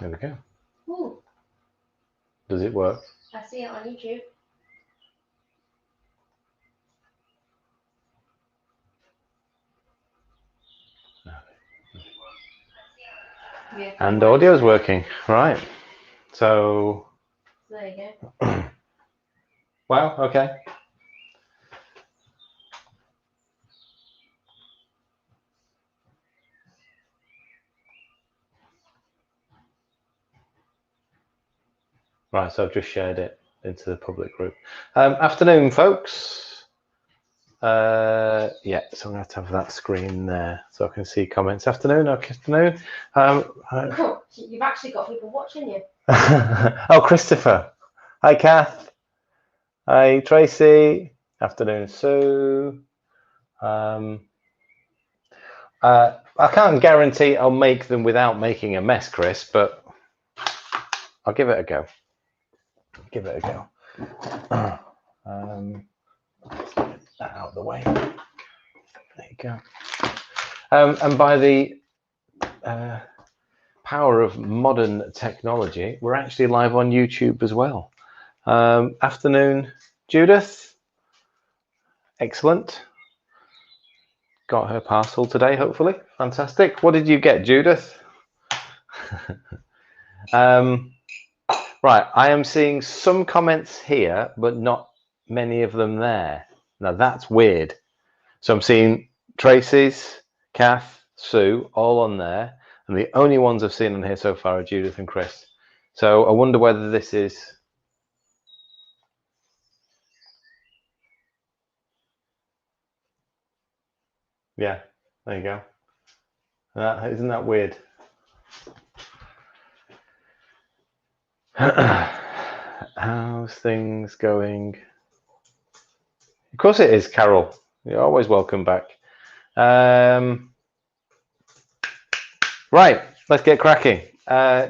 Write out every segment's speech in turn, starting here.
There we go. Ooh. Does it work? I see it on YouTube. Yeah, And audio's working, right? So. There you go. Wow. Okay. Right, so I've just shared it into the public group. Afternoon, folks. Yeah, so I'm going to have that screen there so I can see comments. Afternoon. Oh, you've actually got people watching you. Oh, Christopher. Hi, Kath. Hi, Tracy. Afternoon, Sue. I can't guarantee I'll make them without making a mess, Chris, but I'll give it a go. Give it a go. Let's get that out of the way. There you go. And by the power of modern technology, we're actually live on YouTube as well. Afternoon, Judith. Excellent. Got her parcel today, hopefully. Fantastic. What did you get, Judith? Right, I am seeing some comments here, but not many of them there. Now that's weird. So I'm seeing Tracy's, Kath, Sue, all on there. And the only ones I've seen on here so far are Judith and Chris. So I wonder whether this is... Yeah, there you go. Isn't that weird? How's things going? Of course it is, Carol. You're always welcome back. Right, let's get cracking.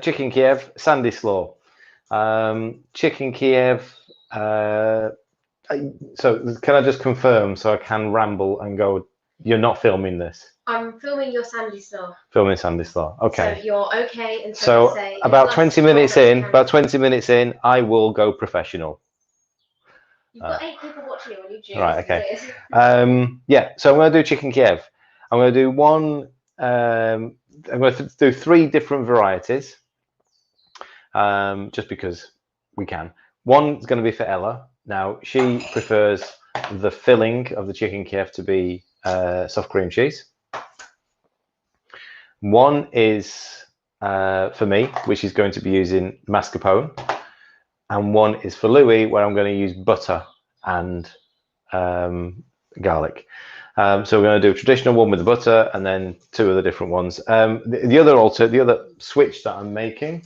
Chicken Kiev, Sandieslaw. Chicken Kiev. So can I just confirm so I can ramble and go, you're not filming this? I'm filming your Sandieslaw. Filming Sandieslaw. Okay. So you're okay until so I say about 20 minutes in, I will go professional. You've got 8 people watching you on YouTube. Right, okay. Yeah, so I'm going to do Chicken Kiev. I'm going to do one, I'm going to do 3 different varieties, just because we can. One's going to be for Ella. Now, she prefers the filling of the Chicken Kiev to be soft cream cheese. One is for me, which is going to be using mascarpone. And one is for Louis, where I'm going to use butter and garlic. So we're going to do a traditional one with the butter, and then 2 other different ones. The other switch that I'm making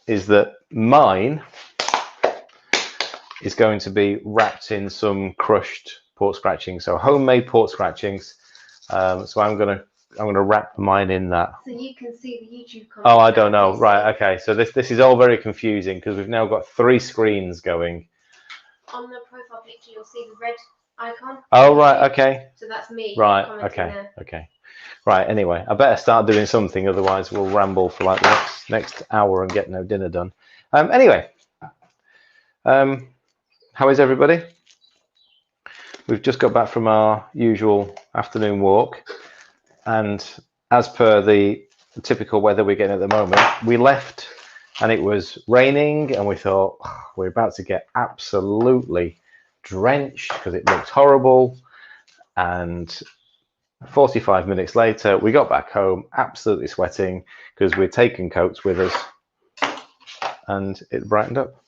is that mine is going to be wrapped in some crushed pork scratchings, so homemade pork scratchings. So I'm going to wrap mine in that. So you can see the YouTube comments. Oh, I don't know. Right, okay. So this is all very confusing because we've now got 3 screens going. On the profile picture, you'll see the red icon. Oh, right, okay. So that's me. Right, okay. Right, anyway, I better start doing something, otherwise we'll ramble for like the next hour and get no dinner done. Anyway, how is everybody? We've just got back from our usual afternoon walk, and as per the typical weather we're getting at the moment, we left and it was raining, and we thought, oh, we're about to get absolutely drenched because it looks horrible. And 45 minutes later, we got back home absolutely sweating because we'd taken coats with us, and it brightened up.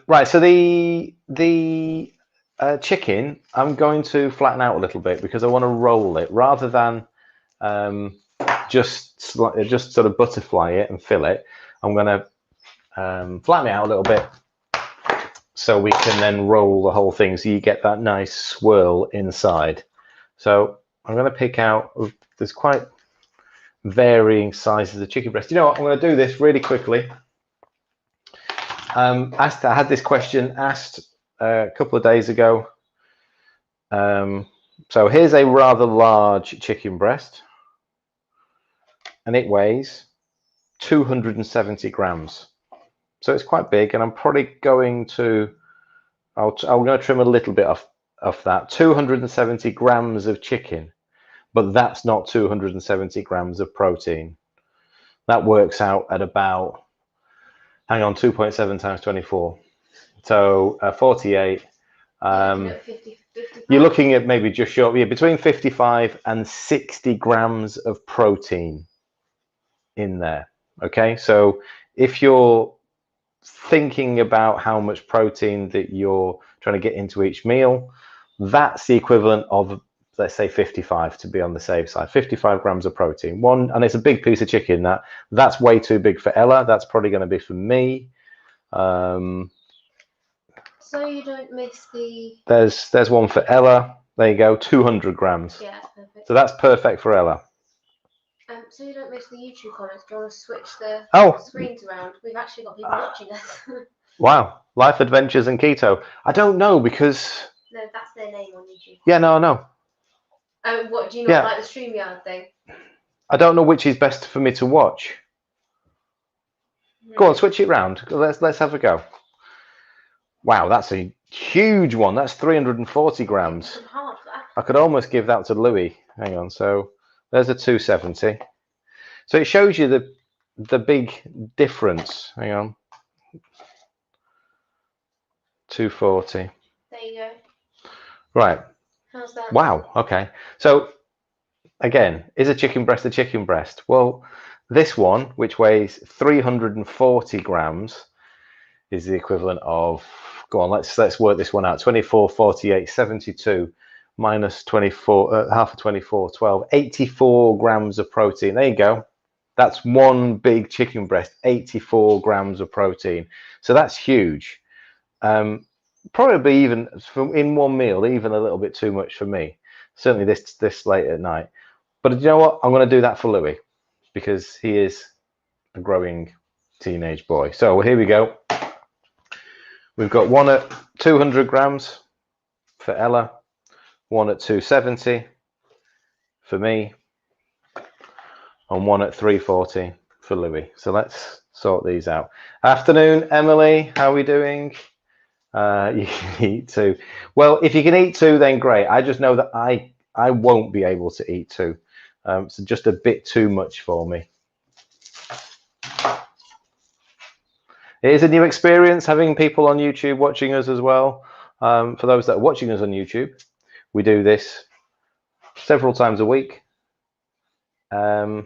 Right, so the chicken, I'm going to flatten out a little bit because I want to roll it rather than just sort of butterfly it and fill it. I'm going to flatten it out a little bit so we can then roll the whole thing so you get that nice swirl inside. So I'm going to pick out, there's quite varying sizes of chicken breast. You know what, I'm going to do this really quickly. I had this question asked a couple of days ago. So here's a rather large chicken breast. and it weighs 270 grams. So it's quite big, and I'm probably going to, I'm going to trim a little bit off that. 270 grams of chicken, but that's not 270 grams of protein. That works out at about, hang on, 2.7 times 24. So 48. 50, You're looking at maybe just short, yeah, between 55 and 60 grams of protein in there. Okay, so if you're thinking about how much protein that you're trying to get into each meal, that's the equivalent of, let's say, 55 to be on the safe side. 55 grams of protein. And it's a big piece of chicken. That's way too big for Ella. That's probably going to be for me. So you don't miss the. There's one for Ella. There you go, 200 grams. Yeah, perfect. So that's perfect for Ella. So you don't miss the YouTube comments. Do you want to switch the screens around? We've actually got people watching us. Wow, Life Adventures and Keto. I don't know because. No, that's their name on YouTube. Yeah, no, I know. What do you not like the StreamYard thing? I don't know which is best for me to watch. Go on, switch it round. Let's have a go. Wow, that's a huge one. That's 340 grams. I could almost give that to Louis. Hang on. So there's a 270. So it shows you the big difference. Hang on. 240. There you go. Right. How's that? Wow. Okay. So again, is a chicken breast? Well, this one, which weighs 340 grams, is the equivalent of, go on, let's work this one out. 24, 48, 72 minus 24, half of 24, 12, 84 grams of protein. There you go. That's one big chicken breast, 84 grams of protein. So that's huge. Probably even in one meal, even a little bit too much for me. Certainly this late at night. But you know what? I'm going to do that for Louis because he is a growing teenage boy. So here we go. We've got one at 200 grams for Ella, one at 270 for me, and one at 340 for Louis. So let's sort these out. Afternoon, Emily. How are we doing? You can eat two. Well, if you can eat two, then great. I just know that I won't be able to eat two. So just a bit too much for me. It is a new experience having people on YouTube watching us as well. For those that are watching us on YouTube, we do this several times a week. So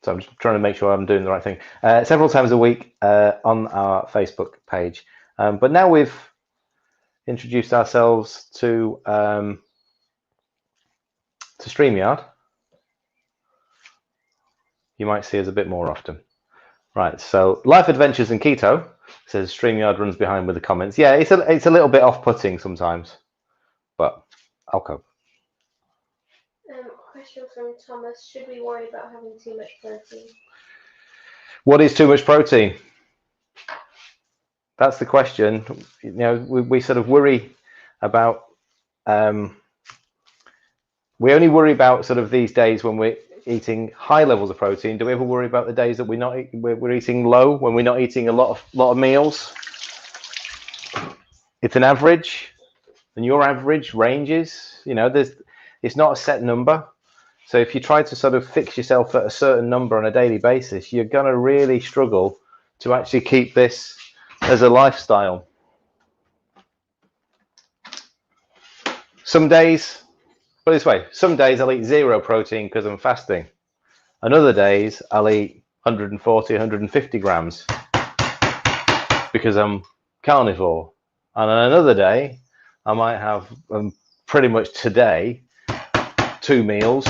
I'm just trying to make sure I'm doing the right thing. Several times a week on our Facebook page. But now we've introduced ourselves to StreamYard. You might see us a bit more often. Right, so Life Adventures and Keto says StreamYard runs behind with the comments. Yeah, it's a little bit off-putting sometimes, but I'll cope. Question from Thomas: should we worry about having too much protein? What is too much protein? That's the question. You know, we sort of worry about. We only worry about sort of these days when we're eating high levels of protein. Do we ever worry about the days that we're eating low, when we're not eating a lot of meals? It's an average, and your average ranges. You know, it's not a set number. So if you try to sort of fix yourself at a certain number on a daily basis, you're going to really struggle to actually keep this as a lifestyle. Some days, put it this way, some days I'll eat zero protein because I'm fasting. And other days I'll eat 140, 150 grams because I'm carnivore. And on another day, I might have pretty much today 2 meals,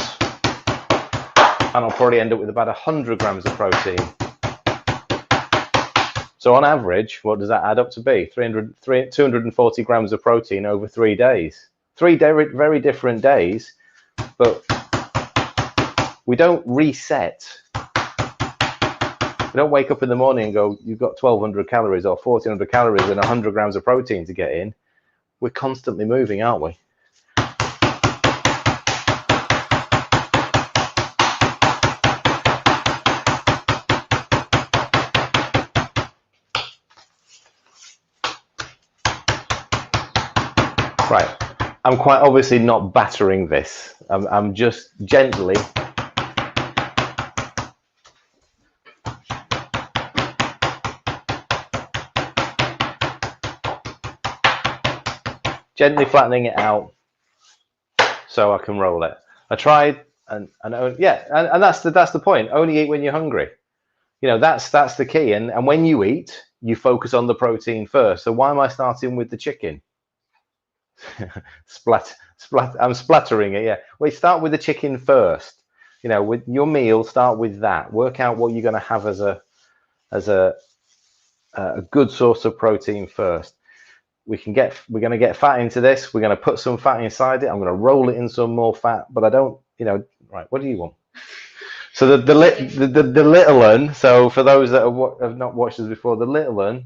and I'll probably end up with about 100 grams of protein. So on average, what does that add up to be? 240 grams of protein over 3 days. 3 very different days, but we don't reset. We don't wake up in the morning and go, you've got 1,200 calories or 1,400 calories and 100 grams of protein to get in. We're constantly moving, aren't we? Right. I'm quite obviously not battering this. I'm just gently flattening it out so I can roll it. I tried, and that's the point. Only eat when you're hungry. You know, that's the key. And when you eat, you focus on the protein first. So why am I starting with the chicken? I'm splattering it. Yeah. Well, start with the chicken first. You know, with your meal, start with that. Work out what you're going to have as a good source of protein first. We're going to get fat into this. We're going to put some fat inside it. I'm going to roll it in some more fat, but I don't, you know, right. What do you want? So the little one. So for those that have not watched us before, the little one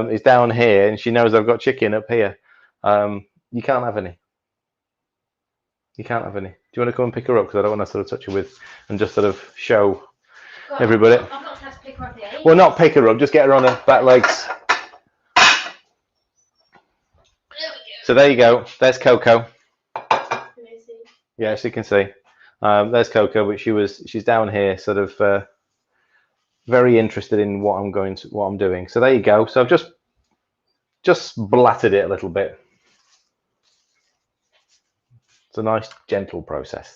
is down here, and she knows I've got chicken up here. You can't have any. You can't have any. Do you want to come and pick her up? Because I don't want to sort of touch her with and just sort of show everybody. I've not had to pick her up yet. Well, not pick her up. Just get her on her back legs. So there you go. There's Coco. Yes, you can see. There's Coco, but she's down here, sort of very interested in what I'm doing. So there you go. So I've just blattered it a little bit. It's a nice, gentle process.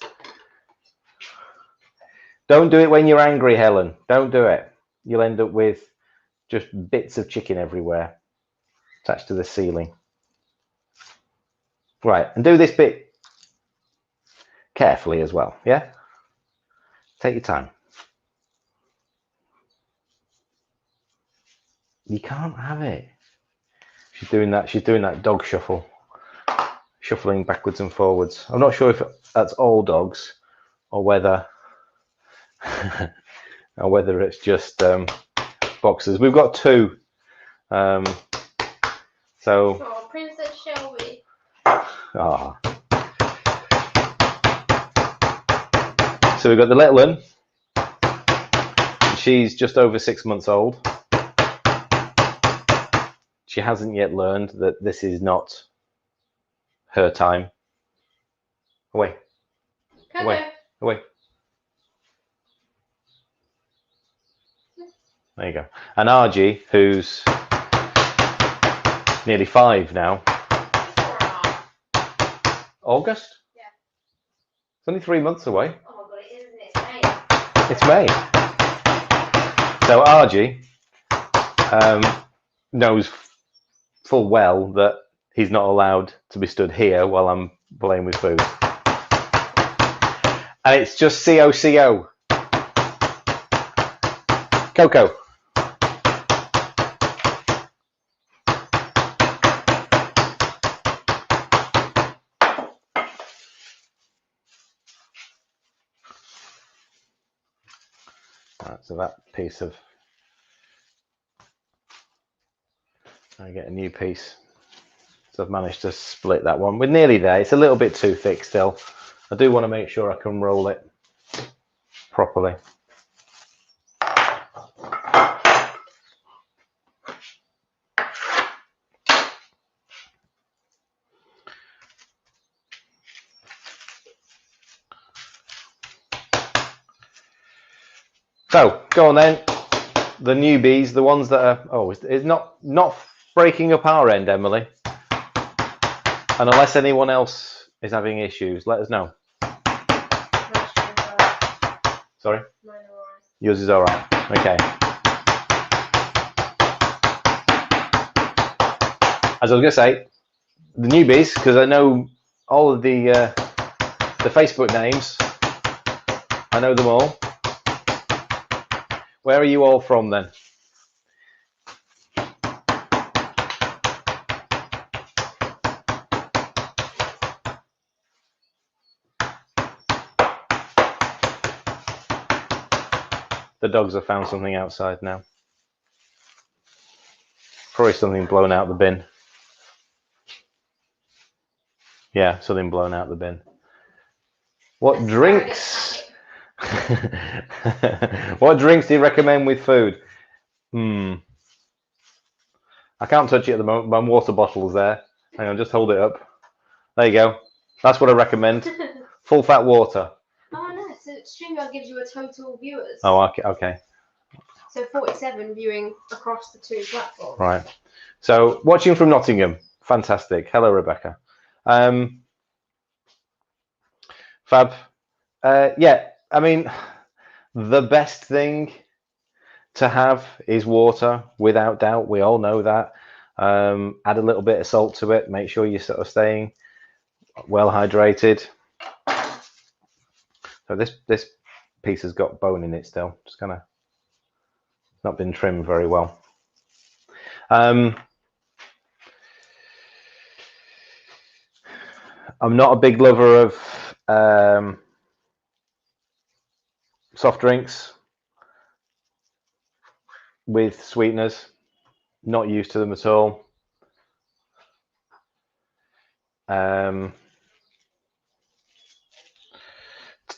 Don't do it when you're angry, Helen. Don't do it. You'll end up with just bits of chicken everywhere attached to the ceiling. Right, and do this bit carefully as well, yeah? Take your time. You can't have it. She's doing that dog shuffle, shuffling backwards and forwards. I'm not sure if that's all dogs or whether it's just boxers. We've got two. Oh, Princess Shelby. Ah. So we've got the little one. She's just over 6 months old. She hasn't yet learned that this is not her time. Away. Come Away. here. Away. There you go. And Argy, who's nearly 5 now. August? Yeah. It's only 3 months away. Oh my god, it isn't. It's May. It's May. So Argy knows full well that he's not allowed to be stood here while I'm playing with food. And it's just C-O-C-O. Coco. Right, so that piece of, I get a new piece. So I've managed to split that one. We're nearly there. It's a little bit too thick still. I do want to make sure I can roll it properly. So go on then, the newbies, the ones that are, it's not breaking up our end, Emily. And unless anyone else is having issues, let us know. Sorry? Mine are alright. Yours is all right. Okay. As I was going to say, the newbies, because I know all of the Facebook names. I know them all. Where are you all from then? The dogs have found something outside now. Probably something blown out the bin. Yeah, something blown out the bin. What drinks? What drinks do you recommend with food? I can't touch it at the moment. My water bottle's there. Hang on, just hold it up. There you go. That's what I recommend. Full fat water. Oh no, so StreamYard gives you a total viewers. Oh, okay. So 47 viewing across the two platforms. Right. So watching from Nottingham. Fantastic. Hello, Rebecca. Fab. Yeah, I mean, the best thing to have is water, without doubt. We all know that. Add a little bit of salt to it. Make sure you're sort of staying well hydrated. So this piece has got bone in it still. Just kind of not been trimmed very well. I'm not a big lover of soft drinks with sweeteners. Not used to them at all.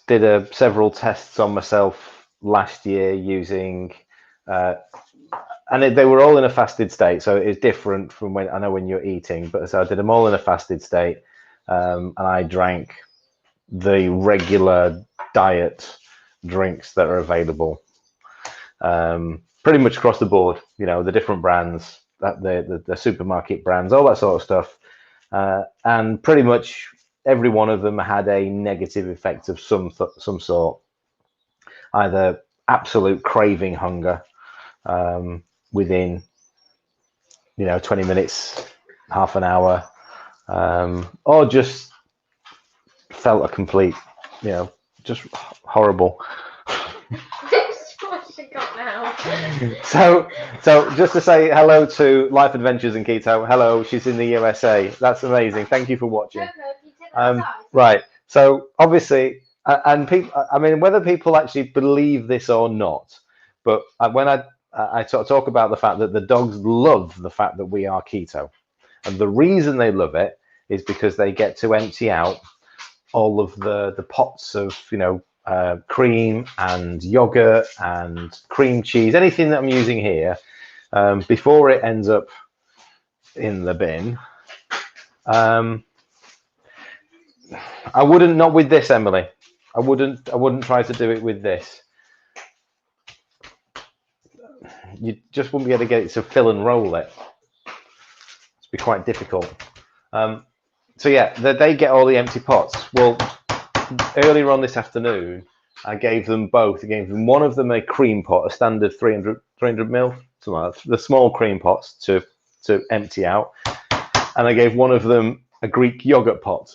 Did several tests on myself last year using, and they were all in a fasted state, so it's different from when I know when you're eating. But so I did them all in a fasted state, and I drank the regular diet drinks that are available, pretty much across the board. You know, the different brands, the supermarket brands, all that sort of stuff, and pretty much every one of them had a negative effect of some sort. Either absolute craving hunger within, 20 minutes, half an hour, or just felt a complete, just horrible. So just to say hello to Life Adventures in Keto. Hello, she's in the USA. That's amazing. Thank you for watching. Right. So obviously, and people, I mean, whether people actually believe this or not, but when I talk about the fact that the dogs love the fact that we are keto, and the reason they love it is because they get to empty out all of the pots of cream and yogurt and cream cheese, anything that I'm using here, before it ends up in the bin. I wouldn't, not with this, Emily. I wouldn't try to do it with this. You just wouldn't be able to get it to fill and roll it. It'd be quite difficult. So yeah, they get all the empty pots. Well, earlier on this afternoon, I gave them both. I gave them one of them a cream pot, a standard 300 ml, something like that, the small cream pots to empty out, and I gave one of them a Greek yogurt pot.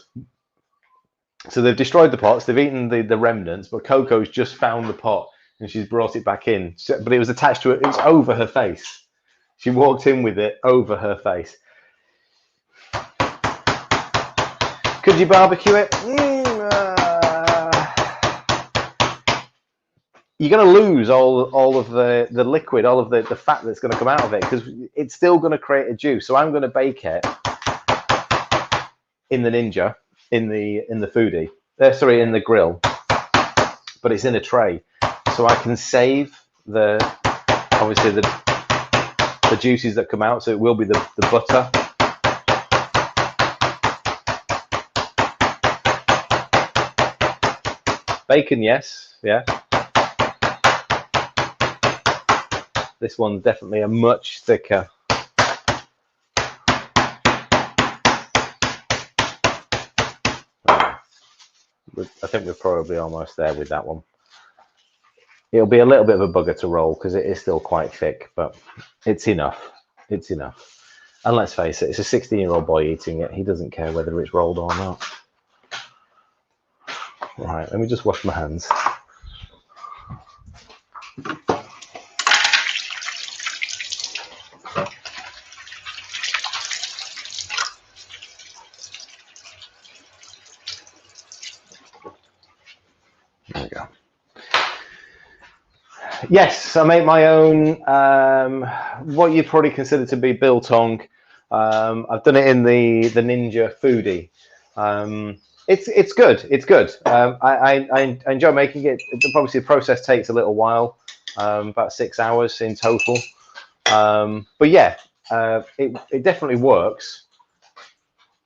So they've destroyed the pots, they've eaten the remnants, but Coco's just found the pot and she's brought it back in. But it was attached to it, it was over her face. She walked in with it over her face. Could you barbecue it? You're going to lose all of the liquid, all of the fat that's going to come out of it, because it's still going to create a juice. So I'm going to bake it in the Ninja, in the foodie, in the grill, but it's in a tray, so I can save obviously the juices that come out. So it will be the butter. Bacon, yes, yeah. This one's definitely a much thicker. I think we're probably almost there with that one. It'll be a little bit of a bugger to roll because it is still quite thick, but it's enough. It's enough. And let's face it, it's a 16-year-old boy eating it. He doesn't care whether it's rolled or not. Right, let me just wash my hands. There we go. Yes, I make my own, what you'd probably consider to be biltong. I've done it in the Ninja Foodie. It's good. It's good. I enjoy making it. Obviously, the process takes a little while, about 6 hours in total. But yeah, it definitely works.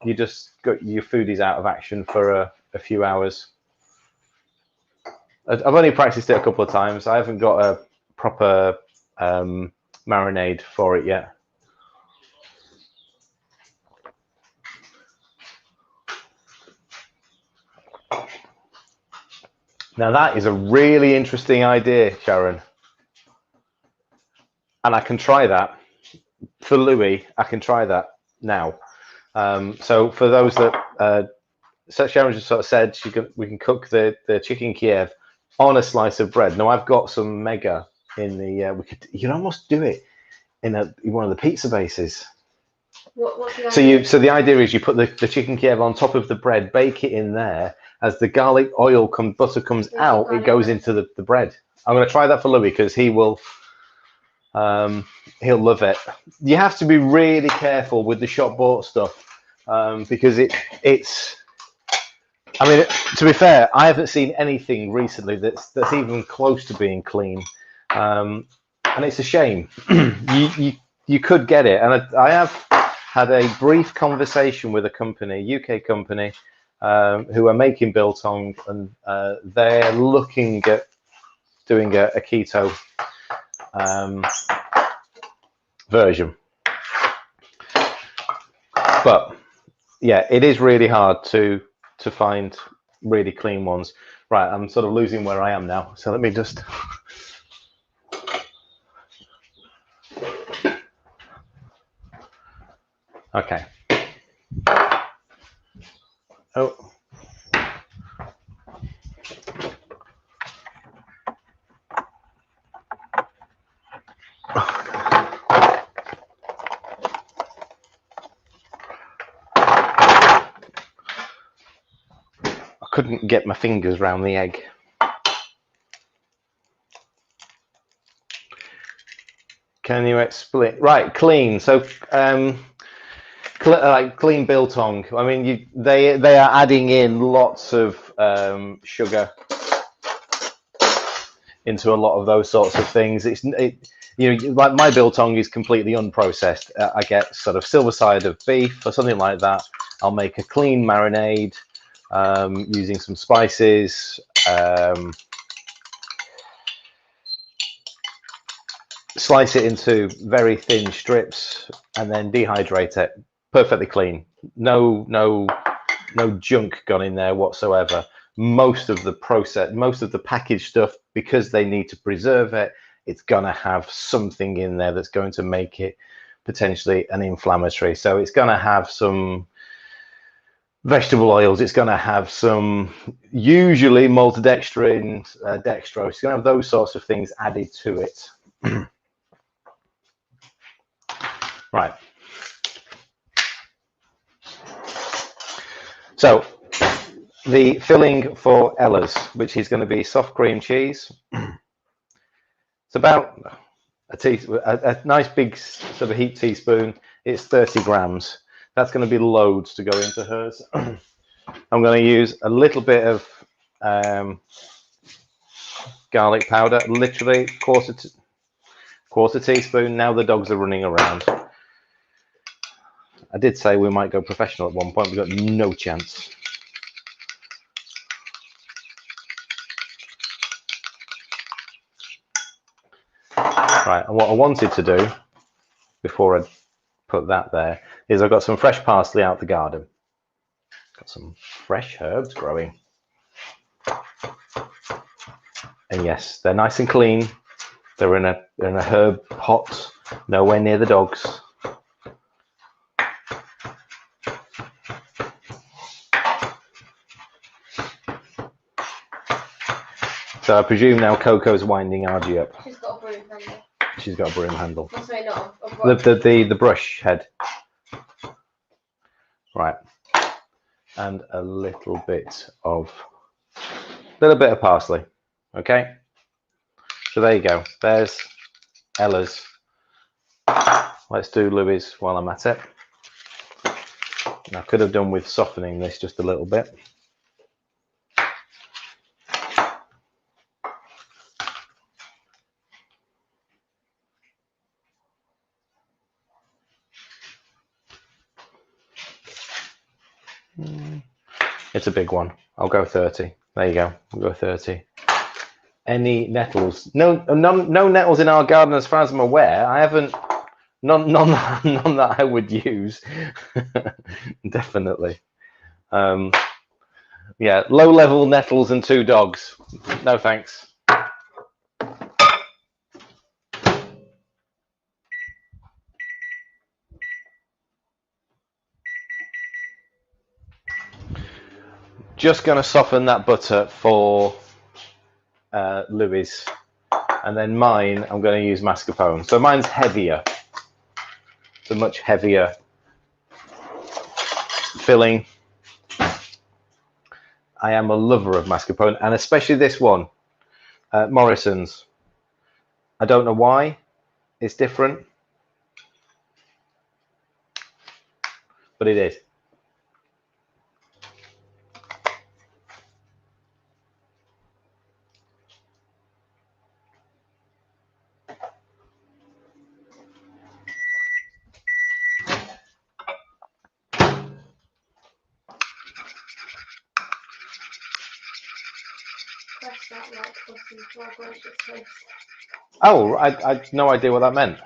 you just got your foodies out of action for a few hours. I've only practiced it a couple of times. I haven't got a proper marinade for it yet. Now that is a really interesting idea, Sharon. And I can try that. For Louis, I can try that now. So for those that, so Sharon just sort of said we can cook the chicken Kiev on a slice of bread. Now I've got some mega in the, you can almost do it in one of the pizza bases. What's the idea? So the idea is you put the chicken Kiev on top of the bread, bake it in there. As the garlic oil butter comes out, it goes into the bread. I'm going to try that for Louis because he will. He'll love it. You have to be really careful with the shop bought stuff because it's. I mean, to be fair, I haven't seen anything recently that's even close to being clean, and it's a shame. You could get it, and I have had a brief conversation with a company, UK company, who are making biltong, and they're looking at doing a keto version. But yeah, it is really hard to find really clean ones. Right, I'm sort of losing where I am now. So let me just. Okay. Oh. I couldn't get my fingers around the egg. Can you explain? Right, clean. So, like clean biltong. I mean, they are adding in lots of sugar into a lot of those sorts of things. Like my biltong is completely unprocessed. I get sort of silver side of beef or something like that. I'll make a clean marinade using some spices. Slice it into very thin strips and then dehydrate it. Perfectly clean. No junk gone in there whatsoever. Most of the packaged stuff, because they need to preserve it, it's gonna have something in there that's going to make it potentially an inflammatory. So it's gonna have some vegetable oils, it's going to have some usually maltodextrin, dextrose, it's going to have those sorts of things added to it. Right. So the filling for Ella's, which is going to be soft cream cheese. It's about a nice big sort of heaped teaspoon. It's 30 grams. That's going to be loads to go into hers. I'm going to use a little bit of garlic powder, literally quarter teaspoon. Now the dogs are running around. I did say we might go professional at one point. We've got no chance. Right, and what I wanted to do before I put that there is I've got some fresh parsley out the garden. Got some fresh herbs growing. And yes, they're nice and clean. They're in a herb pot, nowhere near the dogs. So I presume now Coco's winding Argy up. She's got a broom handle. She's got a broom handle. Oh, sorry, not a brush. The brush head. Right. And a little bit of parsley. Okay. So there you go. There's Ella's. Let's do Louis while I'm at it. I could have done with softening this just a little bit. It's a big one. I'll go 30. There you go. We'll go 30. Any nettles? No nettles in our garden as far as I'm aware. I haven't, none that I would use. Definitely. Yeah, low-level nettles and 2 dogs. No thanks. Just going to soften that butter for Louis, and then mine I'm going to use mascarpone. So mine's heavier. It's a much heavier filling. I am a lover of mascarpone, and especially this one, Morrison's. I don't know why it's different, but it is. Oh, I had no idea what that meant.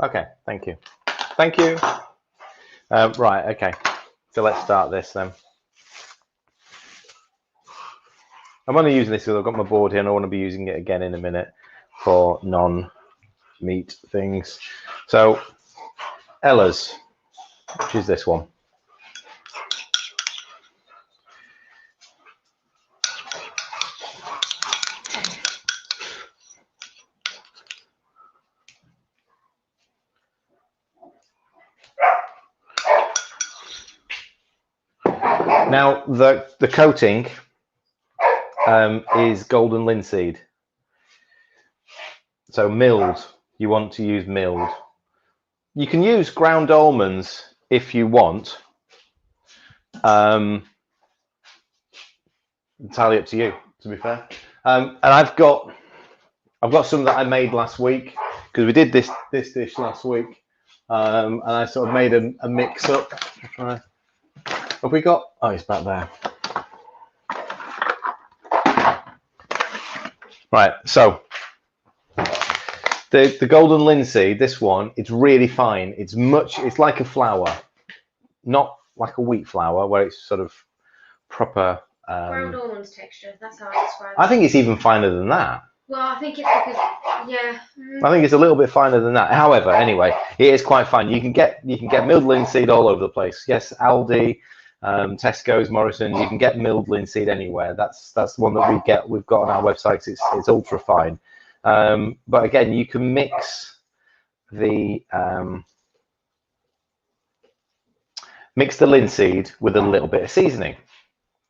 Okay, thank you. Thank you. Right, okay. So let's start this then. I'm only using this because I've got my board here and I want to be using it again in a minute for non-meat things. So, Ella's, which is this one. Now, the coating is golden linseed. So milled, you want to use milled. You can use ground almonds if you want. Entirely up to you, to be fair. And I've got some that I made last week because we did this dish last week, and I sort of made a mix up. Have we got? Oh, it's back there. Right. So the golden linseed, this one, it's really fine. It's like a flour, not like a wheat flour where it's sort of proper. Ground almonds texture. That's how I describe it. I think it's even finer than that. Well, I think it's because, yeah. I think it's a little bit finer than that. However, anyway, it is quite fine. You can get milled linseed all over the place. Yes, Aldi, Tesco's, Morrison's. You can get milled linseed anywhere. That's one that we've got on our website. It's ultra fine. But again, you can mix the linseed with a little bit of seasoning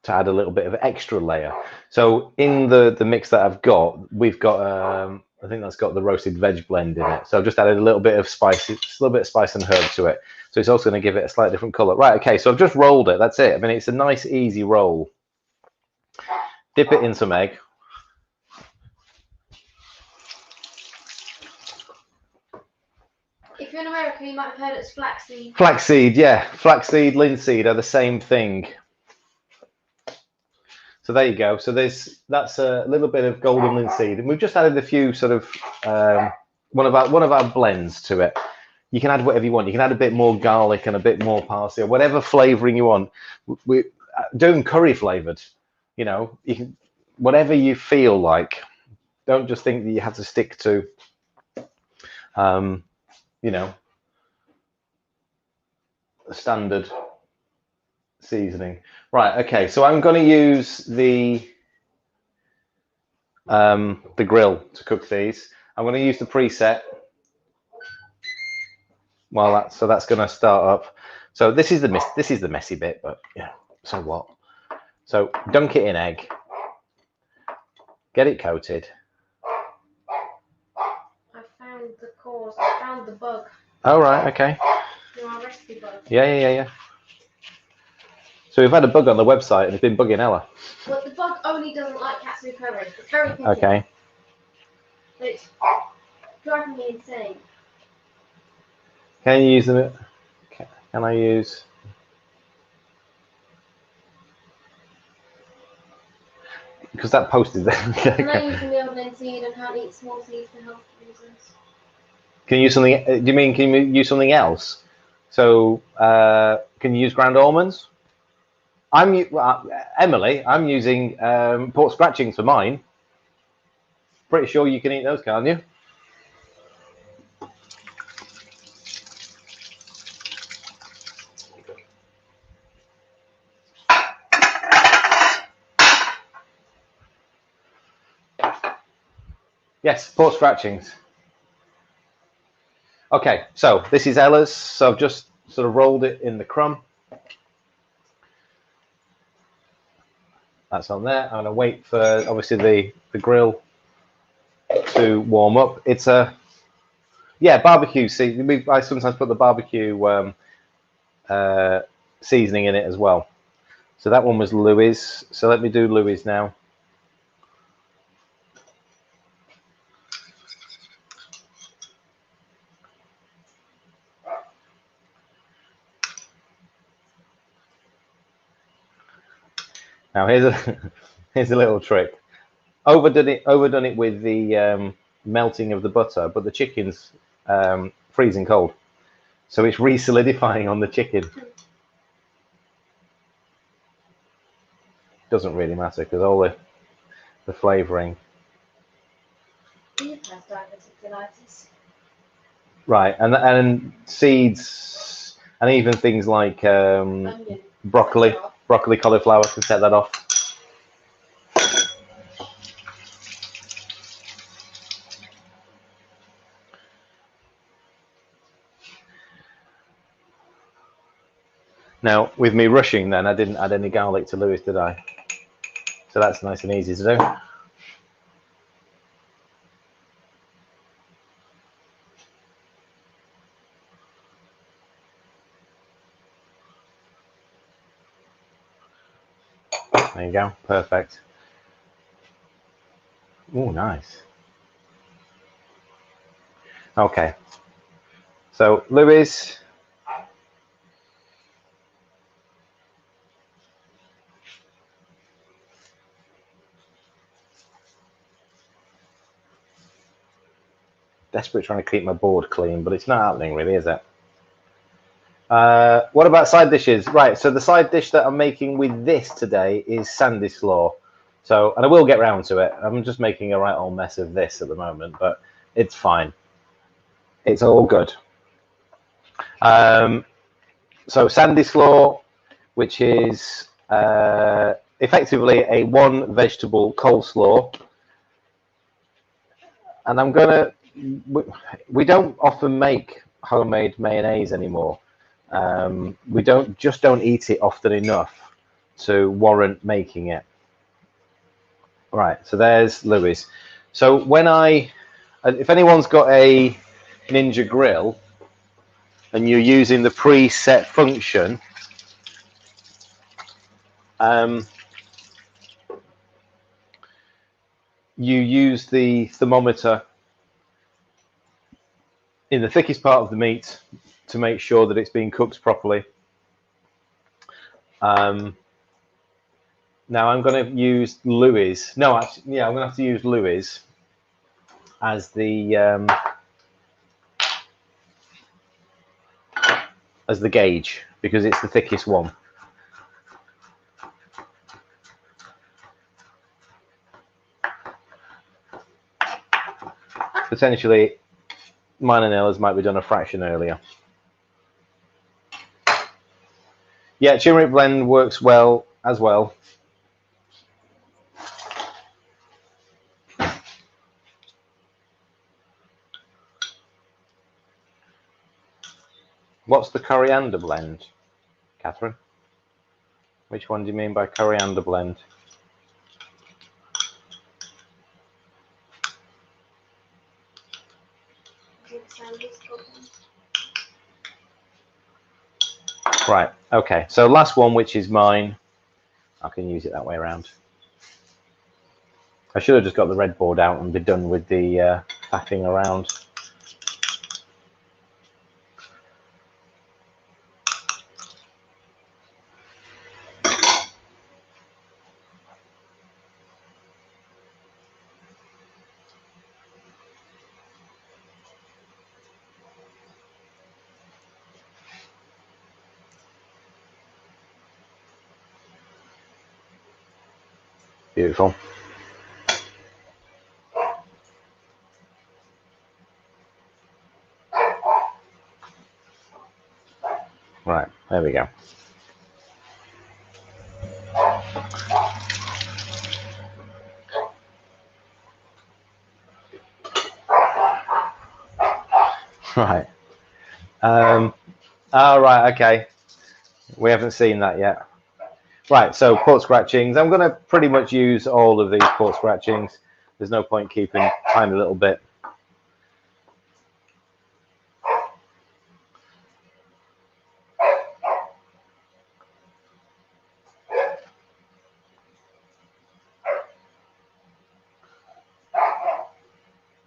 to add a little bit of extra layer. So in the mix that I've got, we've got I think that's got the roasted veg blend in it. So I've just added a little bit of spice, just a little bit of spice and herb to it. So it's also going to give it a slightly different color. Right, okay, so I've just rolled it. That's it. I mean, it's a nice, easy roll. Dip it in some egg. If you're in America, you might have heard it's flaxseed. Flaxseed, yeah. Flaxseed, linseed are the same thing. So there you go. So that's a little bit of golden linseed, and we've just added a few sort of one of our blends to it. You can add whatever you want. You can add a bit more garlic and a bit more parsley, or whatever flavoring you want. We're doing curry flavored. You know, you can whatever you feel like. Don't just think that you have to stick to, you know, a standard seasoning. Right, okay, so I'm going to use the grill to cook these. I'm going to use the preset while that's going to start up. So this is the messy bit, but yeah, so what? So dunk it in egg, get it coated. I found the cause. I found the bug. Oh right, okay. Our recipe bug. Yeah. So we've had a bug on the website and it's been bugging Ella. Well, the bug only doesn't like katsu curry. It's very picky. Okay. But it's driving me insane. Can you use them? Can I use? Because that post is there. Can I use the meal linseed and how to eat small seeds for health reasons? Can you use something? Do you mean can you use something else? So can you use ground almonds? Emily. I'm using pork scratchings for mine. Pretty sure you can eat those, can't you? Yes, pork scratchings. Okay, so this is Ella's. So I've just sort of rolled it in the crumb. That's on there. I'm gonna wait for obviously the grill to warm up. It's a barbecue. See, I sometimes put the barbecue seasoning in it as well. So that one was Louis. So let me do Louis now. Now here's a little trick. Overdone it with the melting of the butter, but the chicken's freezing cold, so it's re-solidifying on the chicken. Doesn't really matter because all the flavouring. Right, and seeds and even things like broccoli, cauliflower can set that off. Now, with me rushing then, I didn't add any garlic to Louis, did I? So that's nice and easy to do. There you go, perfect. Oh, nice. Okay. So, Louis. Desperate trying to keep my board clean, but it's not happening really, is it? What about side dishes? Right, so the side dish that I'm making with this today is Sandieslaw. So, and I will get round to it. I'm just making a right old mess of this at the moment, but it's fine. It's all good. So Sandieslaw, which is effectively a one vegetable coleslaw. And I'm gonna, we don't often make homemade mayonnaise anymore. We don't eat it often enough to warrant making it. Right, so there's Louis. So when if anyone's got a Ninja grill and you're using the preset function, you use the thermometer in the thickest part of the meat to make sure that it's being cooked properly. Now I'm going to use Louis. No, actually, yeah, I'm going to have to use Louis as the gauge because it's the thickest one. Potentially, mine and Ella's might be done a fraction earlier. Yeah, turmeric blend works well as well. What's the coriander blend, Catherine? Which one do you mean by coriander blend? Right, okay, so last one, which is mine. I can use it that way around. I should have just got the red board out and be done with the faffing around. Beautiful. Right, there we go. Right. Oh, right, okay. We haven't seen that yet. Right, so port scratchings. I'm going to pretty much use all of these port scratchings. There's no point keeping tiny little bit.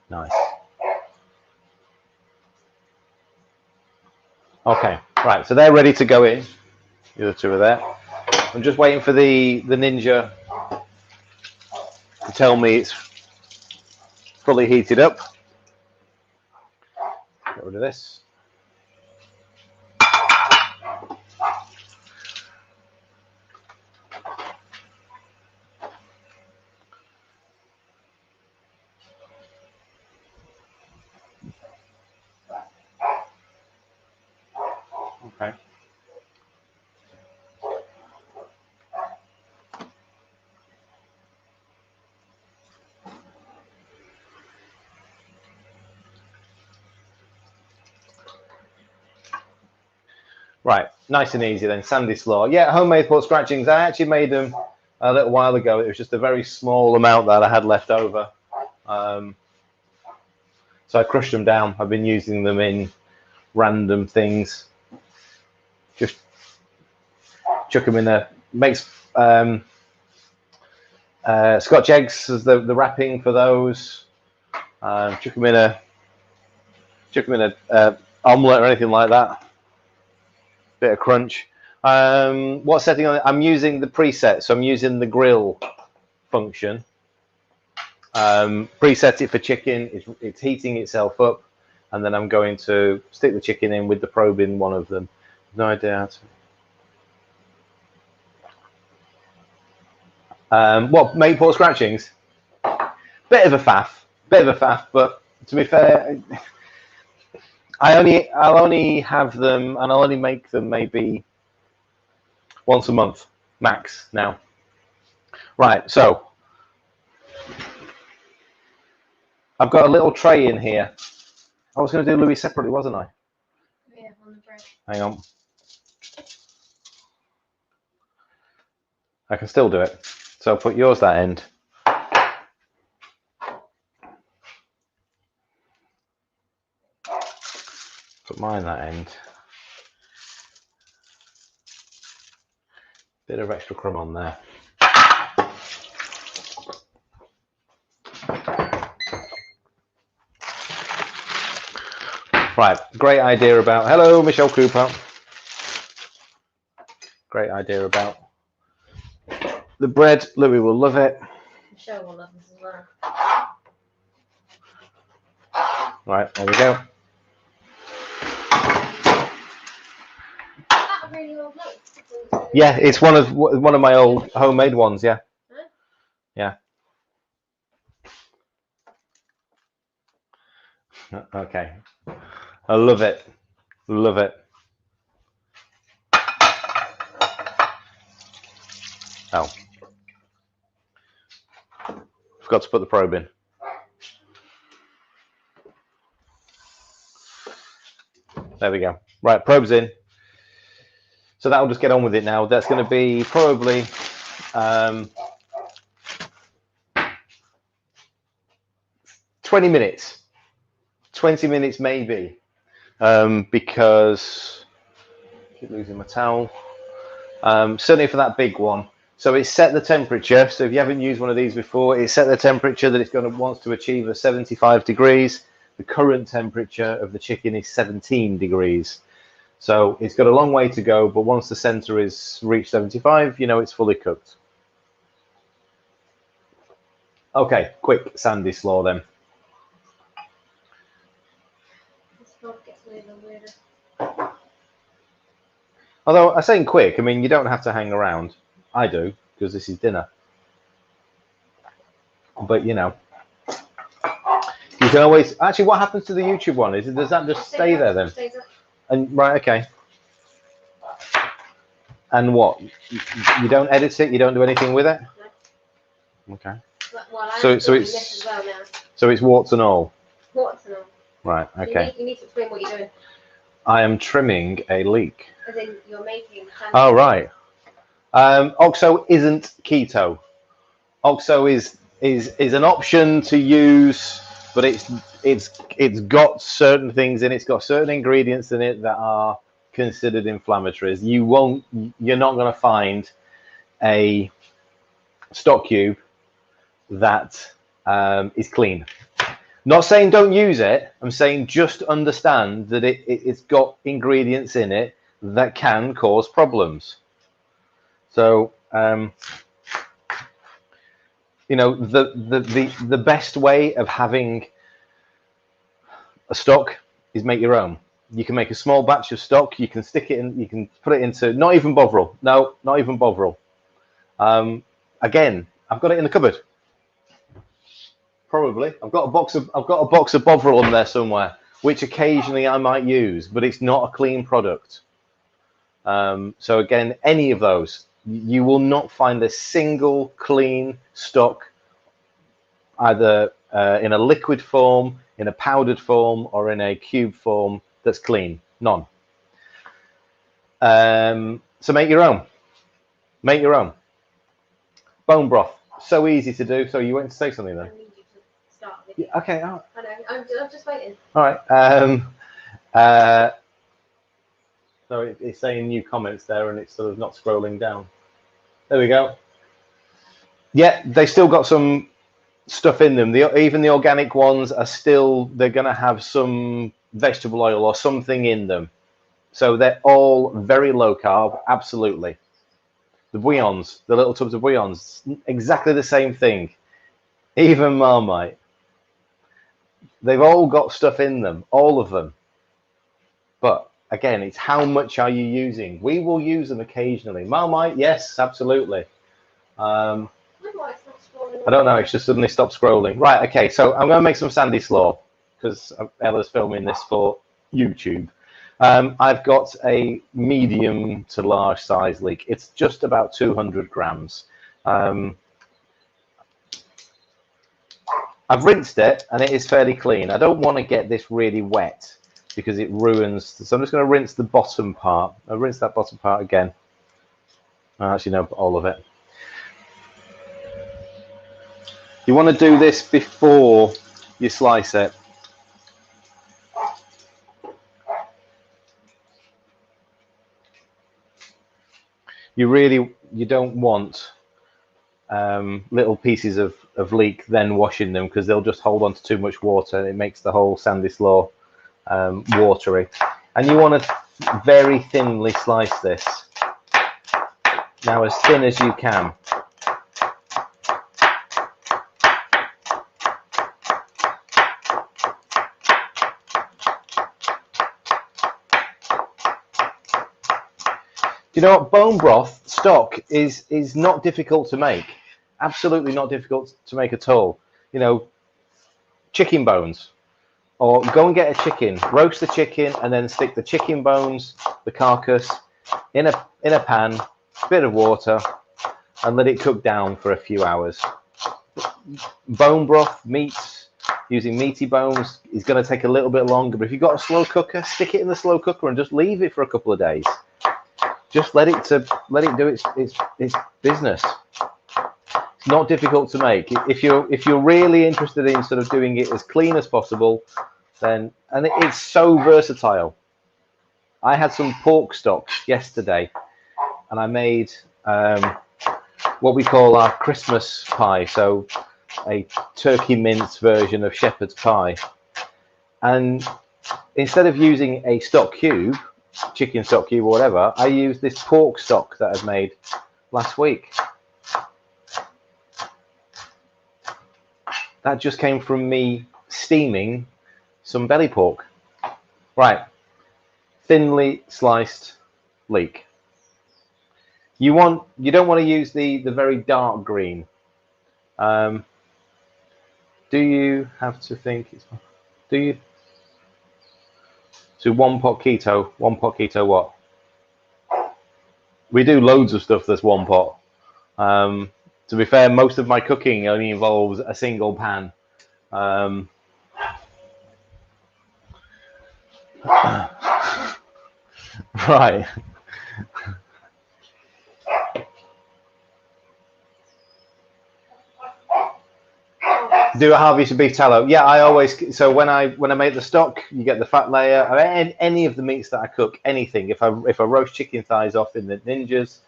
Nice. Okay, right, so they're ready to go in. The other two are there. I'm just waiting for the Ninja to tell me it's fully heated up. Get rid of this. Okay. Right, nice and easy then. Sandieslaw. Yeah, homemade port scratchings. I actually made them a little while ago. It was just a very small amount that I had left over. So I crushed them down. I've been using them in random things. Just chuck them in there. Makes Scotch eggs as the wrapping for those. Chuck them in a omelette or anything like that. Bit of crunch. What setting on it? I'm using the preset, so I'm using the grill function. Preset it for chicken. It's heating itself up, and then I'm going to stick the chicken in with the probe in one of them. No idea how to. What, make port scratchings? Bit of a faff, but to be fair, I'll only have them, and I'll only make them maybe once a month max now. Right, so I've got a little tray in here. I was going to do Louis separately, wasn't I? Yeah, on the bread. Hang on. I can still do it. So I'll put yours that end. Put mine that end. Bit of extra crumb on there. Right, great idea about, hello Michelle Cooper. Great idea about the bread. Louis will love it. Michelle will love this as well. Right, there we go. That really old note. Yeah, it's one of my old homemade ones. Yeah. Huh? Yeah. Okay. I love it. Love it. Oh. Forgot to put the probe in. There we go. Right, probe's in. So that'll just get on with it now. That's going to be probably 20 minutes. 20 minutes maybe. Because I keep losing my towel. Certainly for that big one. So it's set the temperature. So if you haven't used one of these before, it's set the temperature that it's going to wants to achieve of 75 degrees. The current temperature of the chicken is 17 degrees. So it's got a long way to go, but once the center is reached 75, you know it's fully cooked. Okay, quick Sandieslaw then. This vlog gets weirder and weirder. Although I say quick, I mean you don't have to hang around. I do, because this is dinner. But you know, you can always actually. What happens to the YouTube one? Does that just stay there then? And right, okay. And what? You don't edit it? You don't do anything with it? No. Okay. Well, so it's warts and all. Warts and all. Right. Okay. You need to explain what you're doing. I am trimming a leek. As in, you're making. Oh right. OXO isn't keto. OXO is an option to use, but it's got certain things in it. It's got certain ingredients in it that are considered inflammatories. You're not going to find a stock cube that is clean. Not saying don't use it. I'm saying just understand that it's got ingredients in it that can cause problems. So you know, the best way of having a stock is make your own. You can make a small batch of stock. You can stick it in. You can put it into not even Bovril. No, not even Bovril. Again, I've got it in the cupboard. Probably, I've got a box of Bovril in there somewhere, which occasionally I might use, but it's not a clean product. So again, any of those, you will not find a single clean stock, either in a liquid form, in a powdered form, or in a cube form that's clean. None. So make your own. Make your own. Bone broth, so easy to do. So you went to say something then? Yeah, okay. Oh. I know. I'm just waiting. All right. So it's saying new comments there, and it's sort of not scrolling down. There we go. Yeah, they still got some stuff in them. Even the organic ones are still. They're going to have some vegetable oil or something in them. So they're all very low carb. Absolutely. The bouillons, the little tubs of bouillons, exactly the same thing. Even Marmite. They've all got stuff in them, all of them. But again, it's how much are you using? We will use them occasionally. Marmite, yes, absolutely. I don't know, it's just suddenly stopped scrolling. Right, okay, so I'm going to make some Sandieslaw because Ella's filming this for YouTube. I've got a medium to large size leek. It's just about 200 grams. I've rinsed it and it is fairly clean. I don't want to get this really wet because it ruins. So I'm just going to rinse the bottom part. I'll rinse that bottom part again. Actually, no, all of it. You want to do this before you slice it. You don't want little pieces of leek then washing them because they'll just hold on to too much water. It makes the whole Sandieslaw watery. And you want to very thinly slice this. Now as thin as you can. You know what? Bone broth stock is not difficult to make. Absolutely not difficult to make at all. You know, chicken bones, or go and get a chicken, roast the chicken, and then stick the chicken bones, the carcass, in a pan, bit of water, and let it cook down for a few hours. Bone broth, meats, using meaty bones is going to take a little bit longer. But if you've got a slow cooker, stick it in the slow cooker and just leave it for a couple of days. Just let it do its business. It's not difficult to make. If you're really interested in sort of doing it as clean as possible, then it's so versatile. I had some pork stock yesterday, and I made what we call our Christmas pie, so a turkey mince version of shepherd's pie. And instead of using a stock cube, chicken stock cube or whatever, I used this pork stock that I'd made last week. That just came from me steaming some belly pork. Right, thinly sliced leek. You don't want to use the very dark green. Do you have to think? Do you? So one pot keto what? We do loads of stuff that's one pot. To be fair, most of my cooking only involves a single pan. Right. Do a harvest of beef tallow. Yeah, I always. So when I make the stock, you get the fat layer. Any of the meats that I cook, anything. If I roast chicken thighs off in the ninjas,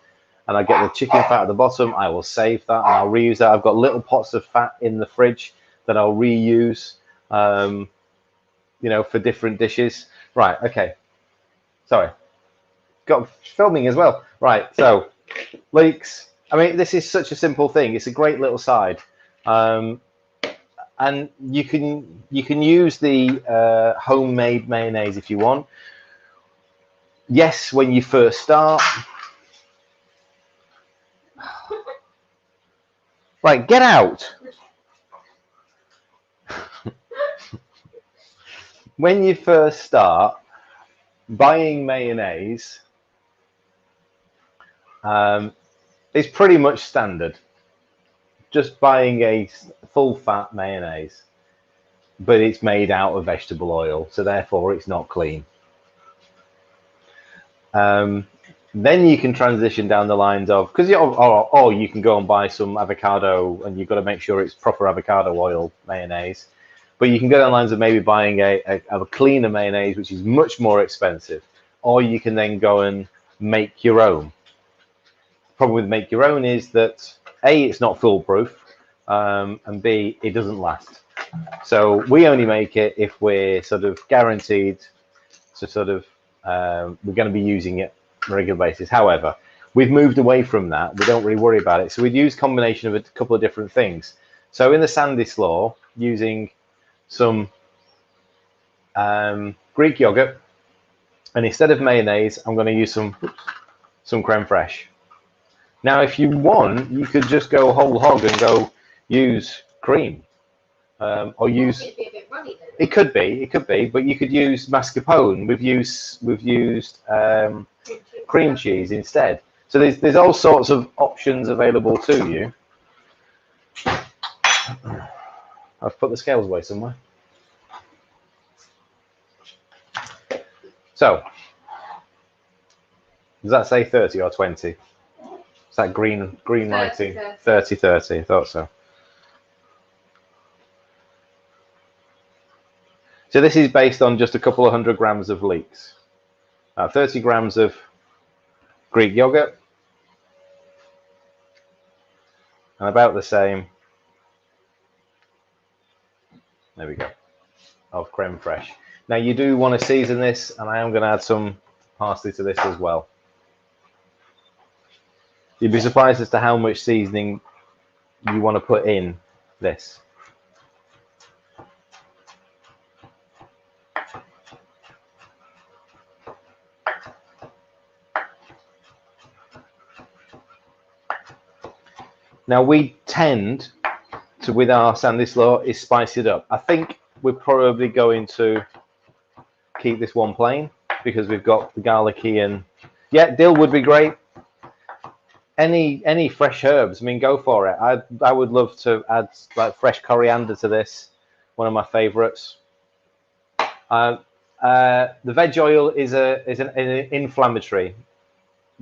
and I get the chicken fat at the bottom, I will save that and I'll reuse that. I've got little pots of fat in the fridge that I'll reuse, you know, for different dishes. Right. Okay. Sorry. Got filming as well. Right. So leeks. I mean, this is such a simple thing. It's a great little side. And you can use the homemade mayonnaise if you want. Yes, when you first start. Right, get out. When you first start buying mayonnaise, it's pretty much standard. Just buying a full fat mayonnaise, but it's made out of vegetable oil, so therefore it's not clean. Then you can transition down the lines of, because or you can go and buy some avocado, and you've got to make sure it's proper avocado oil mayonnaise. But you can go down the lines of maybe buying a cleaner mayonnaise, which is much more expensive, or you can then go and make your own. The problem with make your own is that A, it's not foolproof, and B, it doesn't last. So we only make it if we're sort of guaranteed to sort of we're going to be using it on a regular basis. However, we've moved away from that. We don't really worry about it. So we'd use a combination of a couple of different things. So in the Sandieslaw, using some Greek yogurt, and instead of mayonnaise, I'm going to use some creme fraiche. Now, if you want, you could just go whole hog and go use cream, or use. It could be, but you could use mascarpone. We've used cream cheese instead. So there's all sorts of options available to you. I've put the scales away somewhere. So, does that say 30 or 20? Is that green lighting? 30, 30. I thought so. So this is based on just a couple of 100 grams of leeks. 30 grams of Greek yogurt. And about the same, there we go, of creme fraiche. Now you do want to season this, and I am going to add some parsley to this as well. You'd be surprised as to how much seasoning you want to put in this. Now we tend to, with our Sandieslaw, is spice it up. I think we're probably going to keep this one plain because we've got the garlicky and dill would be great. Any fresh herbs, I mean, go for it. I would love to add like fresh coriander to this, one of my favorites. The veg oil is an inflammatory,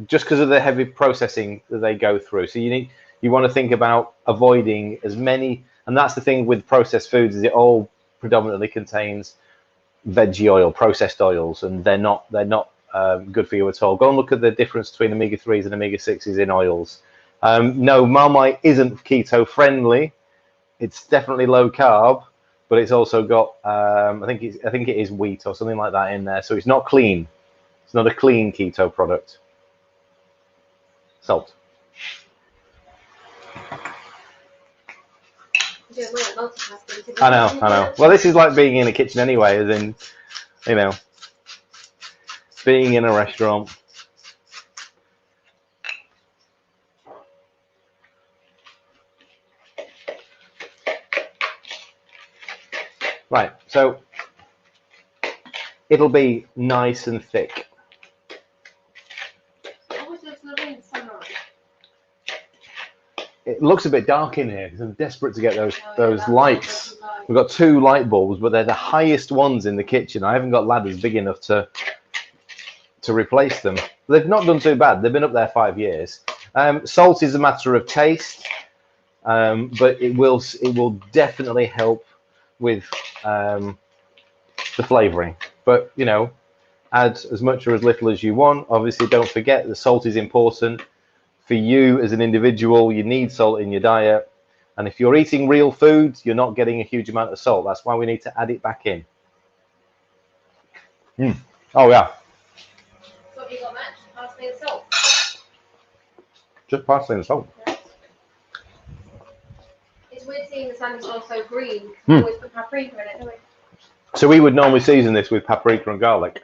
just because of the heavy processing that they go through. So you want to think about avoiding as many, and that's the thing with processed foods, is it all predominantly contains veggie oil, processed oils, and they're not good for you at all. Go and look at the difference between omega-3s and omega-6s in oils. No, Marmite isn't keto friendly. It's definitely low carb, but it's also got I think it is wheat or something like that in there. So it's not clean. It's not a clean keto product. Salt. I know. Well, this is like being in a kitchen anyway, as in, you know, being in a restaurant. Right, so it'll be nice and thick. It looks a bit dark in here because I'm desperate to get those lights. We've got 2 light bulbs, but they're the highest ones in the kitchen. I haven't got ladders big enough to replace them. They've not done too bad. They've been up there 5 years. Salt is a matter of taste, but it will definitely help with the flavouring. But you know, add as much or as little as you want. Obviously, don't forget the salt is important. For you as an individual, you need salt in your diet. And if you're eating real food, you're not getting a huge amount of salt. That's why we need to add it back in. Oh, yeah. So what have you got, Matt? Parsley and salt? Just parsley and salt. Yeah. It's weird seeing the Sandieslaw so green. We always put paprika in it, don't we? So we would normally season this with paprika and garlic.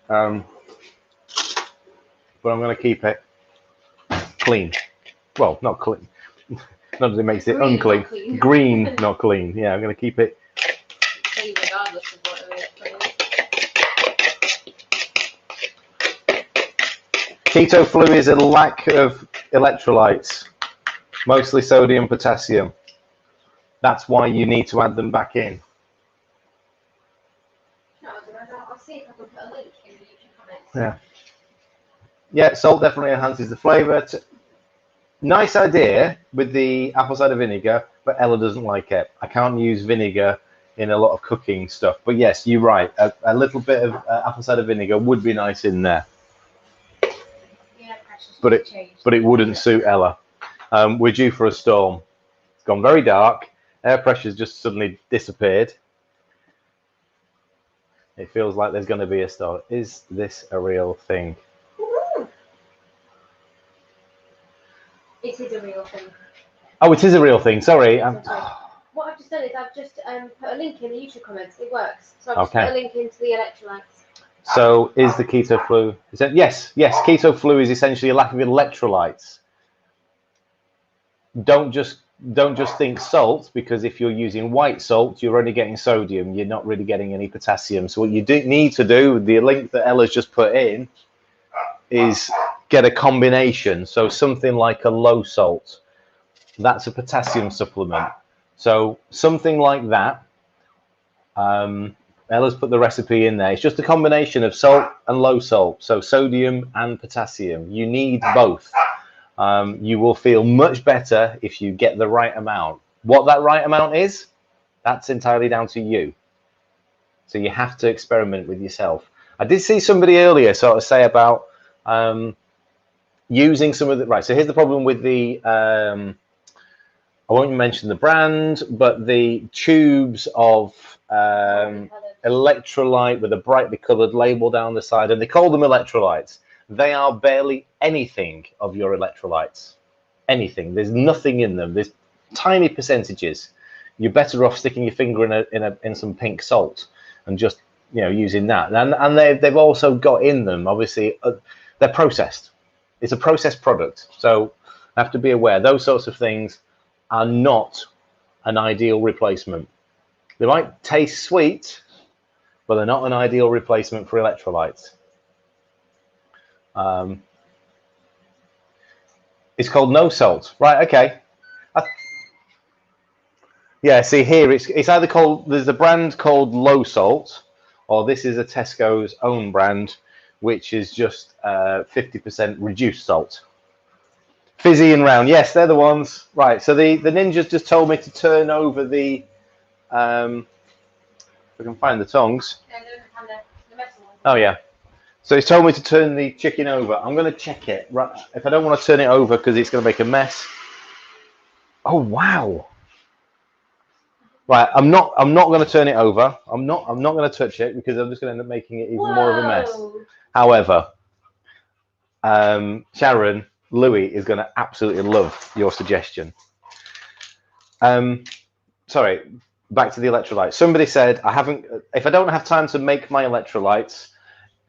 But I'm going to keep it clean. Well, not clean. Not that it makes it Green, unclean. not clean. Green, not clean. Yeah, I'm going to keep it. Clean regardless of what it is. Keto flu is a lack of electrolytes, mostly sodium, potassium. That's why you need to add them back in. No, I'll see if I can put a link in the YouTube comments. Yeah. Yeah, salt definitely enhances the flavour. Nice idea with the apple cider vinegar, but Ella doesn't like it. I can't use vinegar in a lot of cooking stuff. But yes, you're right. A little bit of apple cider vinegar would be nice in there. Yeah, but it wouldn't suit Ella. We're due for a storm. It's gone very dark. Air pressure's just suddenly disappeared. It feels like there's going to be a storm. Is this a real thing? It is a real thing. Oh, it is a real thing. Sorry. What I've just done is I've just put a link in the YouTube comments. It works. So I've just put a link into the electrolytes. So is the keto flu? Yes. Keto flu is essentially a lack of electrolytes. Don't just think salt, because if you're using white salt, you're only getting sodium. You're not really getting any potassium. So what you need to do, the link that Ella's just put in, is get a combination. So something like a low salt. That's a potassium supplement. So something like that. Ella's put the recipe in there. It's just a combination of salt and low salt. So sodium and potassium. You need both. You will feel much better if you get the right amount. What that right amount is, that's entirely down to you. So you have to experiment with yourself. I did see somebody earlier sort of say about using some of the, right, so here's the problem with the, I won't mention the brand, but the tubes of electrolyte with a brightly coloured label down the side, and they call them electrolytes. They are barely anything of your electrolytes. Anything. There's nothing in them. There's tiny percentages. You're better off sticking your finger in some pink salt and just, you know, using that. And they've also got in them, obviously, they're processed. It's a processed product. So I have to be aware those sorts of things are not an ideal replacement. They might taste sweet, but they're not an ideal replacement for electrolytes. It's called no salt, right? Okay. Yeah, see here, it's either called, there's a brand called low salt, or this is a Tesco's own brand, which is just 50% reduced salt. Fizzy and round, yes, they're the ones. Right, so the ninjas just told me to turn over the, if I can find the tongs. Oh yeah. So he's told me to turn the chicken over. I'm going to check it. Right, if I don't want to turn it over because it's going to make a mess. Oh wow. Right, I'm not going to turn it over. I'm not going to touch it because I'm just going to end up making it even more of a mess. However, Sharon, Louis is going to absolutely love your suggestion. Sorry, back to the electrolytes. Somebody said if I don't have time to make my electrolytes,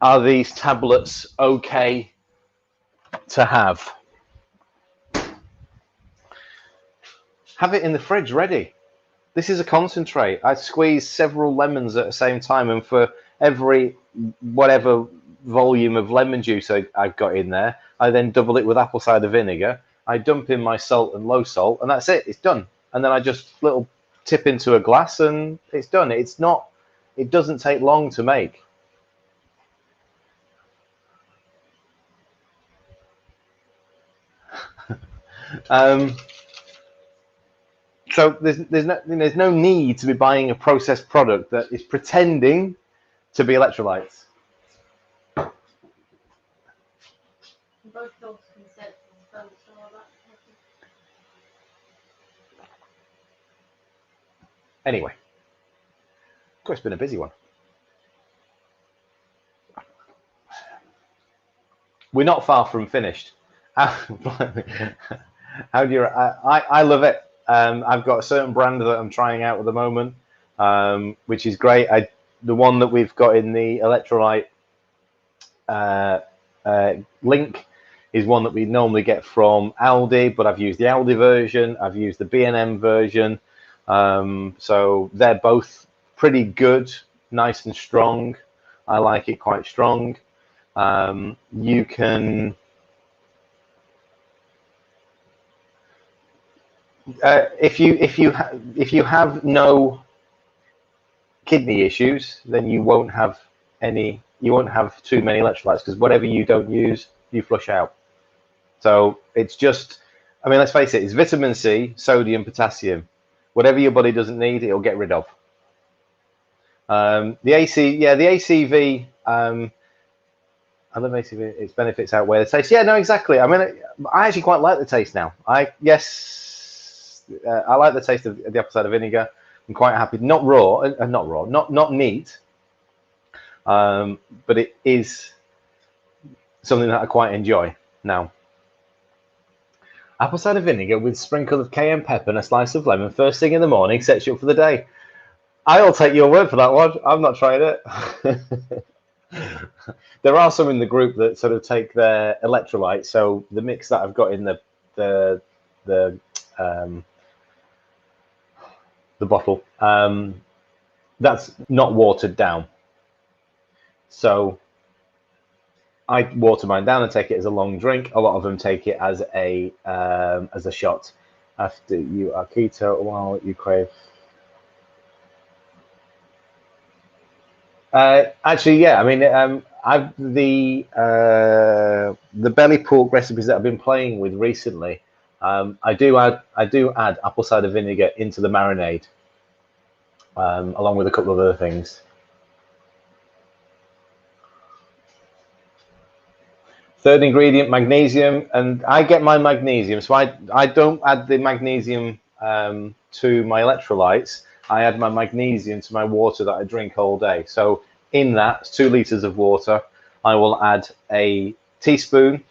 are these tablets okay to have? Have it in the fridge ready. This is a concentrate. I squeeze several lemons at the same time, and for every whatever volume of lemon juice I've got in there, I then double it with apple cider vinegar. I dump in my salt and low salt, and that's it. It's done. And then I just little tip into a glass, and it's done. It's not. It doesn't take long to make. So there's no need to be buying a processed product that is pretending to be electrolytes. Anyway, of course, it's been a busy one. We're not far from finished. How do you? I love it. I've got a certain brand that I'm trying out at the moment, which is great. The one that we've got in the electrolyte link is one that we normally get from Aldi, but I've used the Aldi version. I've used the B&M version. So they're both pretty good, nice and strong. I like it quite strong. You can if you have no kidney issues, then you won't have too many electrolytes, because whatever you don't use, you flush out. So it's just, I mean, let's face it, it's vitamin C, sodium, potassium. Whatever your body doesn't need, it'll get rid of. The ACV. I love ACV. Its benefits outweigh the taste. Yeah, no, exactly. I mean, I actually quite like the taste now. I like the taste of the apple cider vinegar. I'm quite happy. Not neat, but it is something that I quite enjoy now. Apple cider vinegar with a sprinkle of cayenne pepper and a slice of lemon first thing in the morning sets you up for the day. I'll take your word for that one. I've not tried it. There are some in the group that sort of take their electrolytes. So the mix that I've got in the bottle, that's not watered down. So I water mine down and take it as a long drink. A lot of them take it as a shot. After you are keto, while you crave. Actually, yeah. I mean, the belly pork recipes that I've been playing with recently, I do add apple cider vinegar into the marinade, along with a couple of other things. Third ingredient, magnesium, and I get my magnesium. So I don't add the magnesium to my electrolytes. I add my magnesium to my water that I drink all day. So in that 2 liters of water, I will add a teaspoon.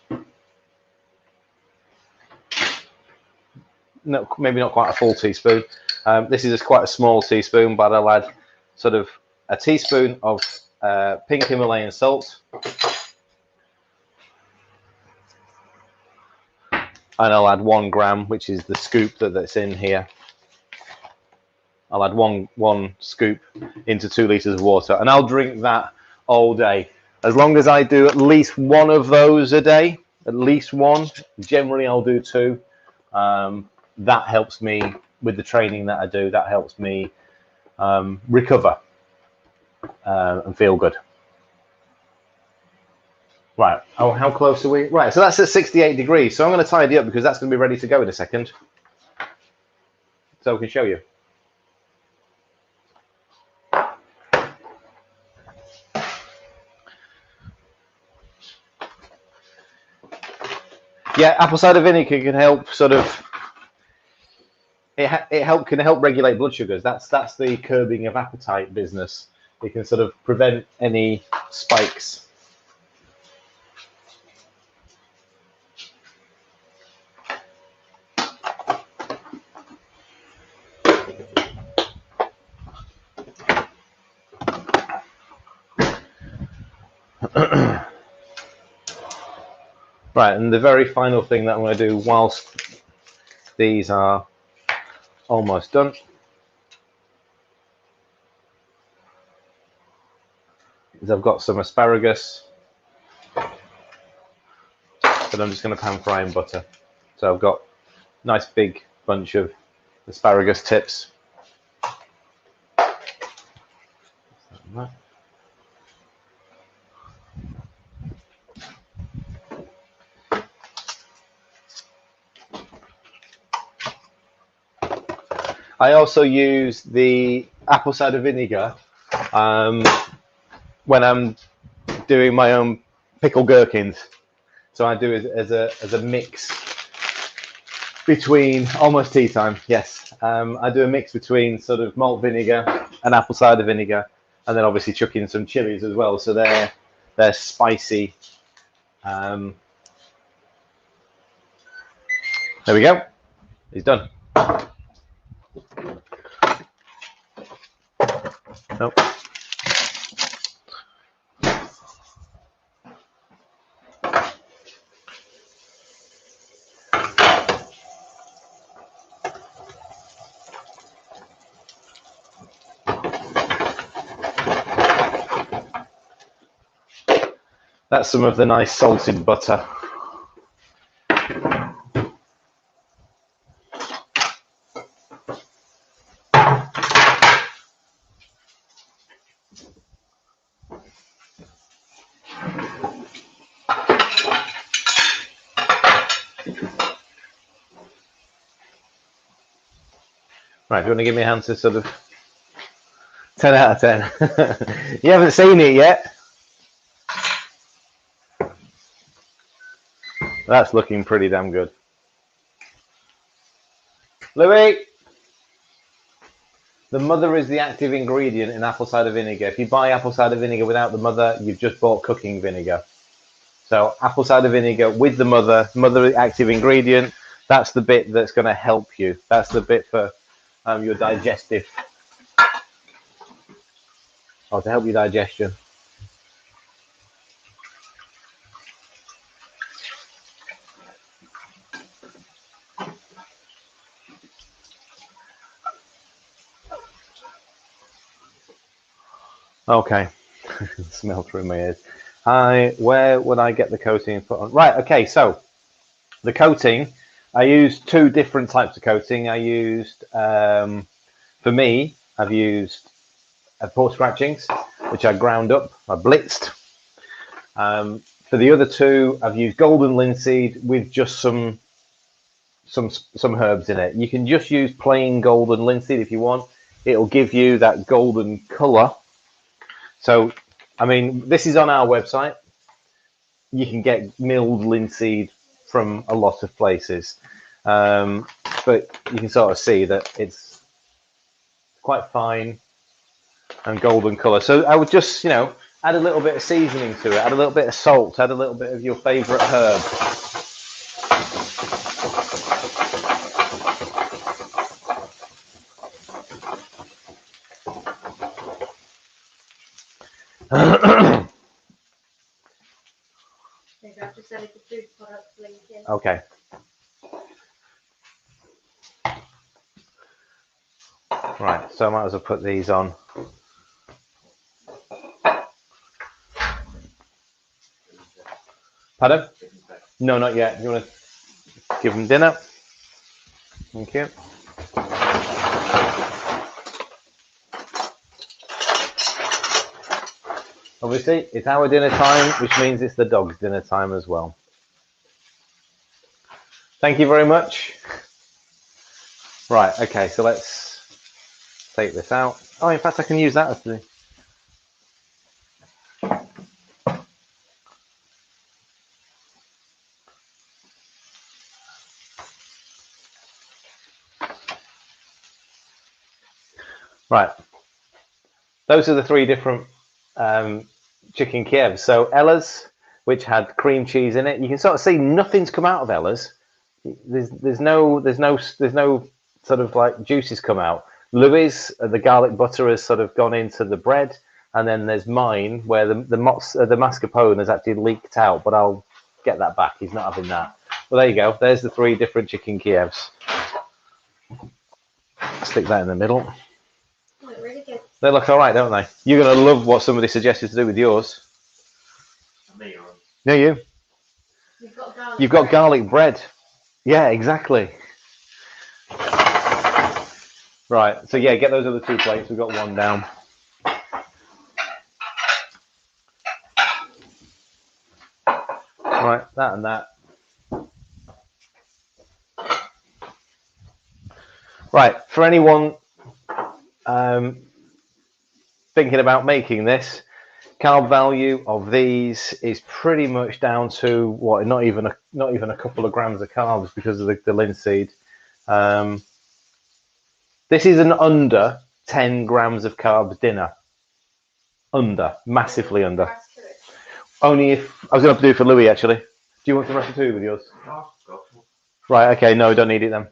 No, maybe not quite a full teaspoon. This is just quite a small teaspoon, but I'll add sort of a teaspoon of pink Himalayan salt. And I'll add 1 gram, which is the scoop that's in here. I'll add one scoop into 2 liters of water, and I'll drink that all day. As long as I do at least one of those a day, at least one. Generally, I'll do 2. That helps me with the training that I do. That helps me recover and feel good. Right. Oh, how close are we? Right. So that's at 68 degrees. So I'm going to tidy up because that's going to be ready to go in a second. So we can show you. Yeah, apple cider vinegar can help sort of. Can help regulate blood sugars. That's the curbing of appetite business. It can sort of prevent any spikes. Right, and the very final thing that I'm going to do whilst these are almost done is I've got some asparagus that I'm just going to pan fry in butter. So I've got a nice big bunch of asparagus tips. I also use the apple cider vinegar when I'm doing my own pickled gherkins. So I do it as a mix between, almost tea time, yes. I do a mix between sort of malt vinegar and apple cider vinegar, and then obviously chuck in some chilies as well. So they're spicy. There we go. He's done. Nope. That's some of the nice salted butter. Right, do you want to give me a hand to sort of 10 out of 10? You haven't seen it yet. That's looking pretty damn good. Louis, the mother is the active ingredient in apple cider vinegar. If you buy apple cider vinegar without the mother, you've just bought cooking vinegar. So apple cider vinegar with the mother active ingredient, that's the bit that's going to help you. That's the bit for your digestive, or to help your digestion. Okay, smell through my ears. Where would I get the coating put on? Right, okay, so the coating, I used two different types of coating. I used, for me, I've used pork scratchings, which I ground up, I blitzed. For the other two, I've used golden linseed with just some herbs in it. You can just use plain golden linseed if you want. It'll give you that golden colour. So, I mean, this is on our website. You can get milled linseed from a lot of places. But you can sort of see that it's quite fine and golden colour. So I would just, add a little bit of seasoning to it, add a little bit of salt, add a little bit of your favourite herb. I've just added the food products link in. Okay. Right, so I might as well put these on. Pardon? No, not yet. You want to give them dinner? Thank you. Obviously, it's our dinner time, which means it's the dog's dinner time as well. Thank you very much. Right, okay, so let's take this out. Oh, in fact, I can use that as the... Right, those are the three different chicken Kievs. So Ella's, which had cream cheese in it. You can sort of see nothing's come out of Ella's. There's no sort of like juices come out. Louis, the garlic butter has sort of gone into the bread, and then there's mine where the mascarpone has actually leaked out. But I'll get that back. He's not having that. Well, there you go. There's the three different chicken Kievs. Stick that in the middle. Oh, really good. They look all right, don't they? You're going to love what somebody suggested to do with yours. Me, or... No, you. You've got garlic bread. Yeah, exactly. Right, so yeah, get those other 2 plates. We've got 1 down. Right, that and that. Right, for anyone thinking about making this, carb value of these is pretty much down to what? Not even a couple of grams of carbs because of the linseed. This is an under 10 grams of carbs dinner. Under, massively under. Only if I was going to have to do it for Louis actually. Do you want some ratatouille with yours? No, go for it. Right, okay, no, don't need it then.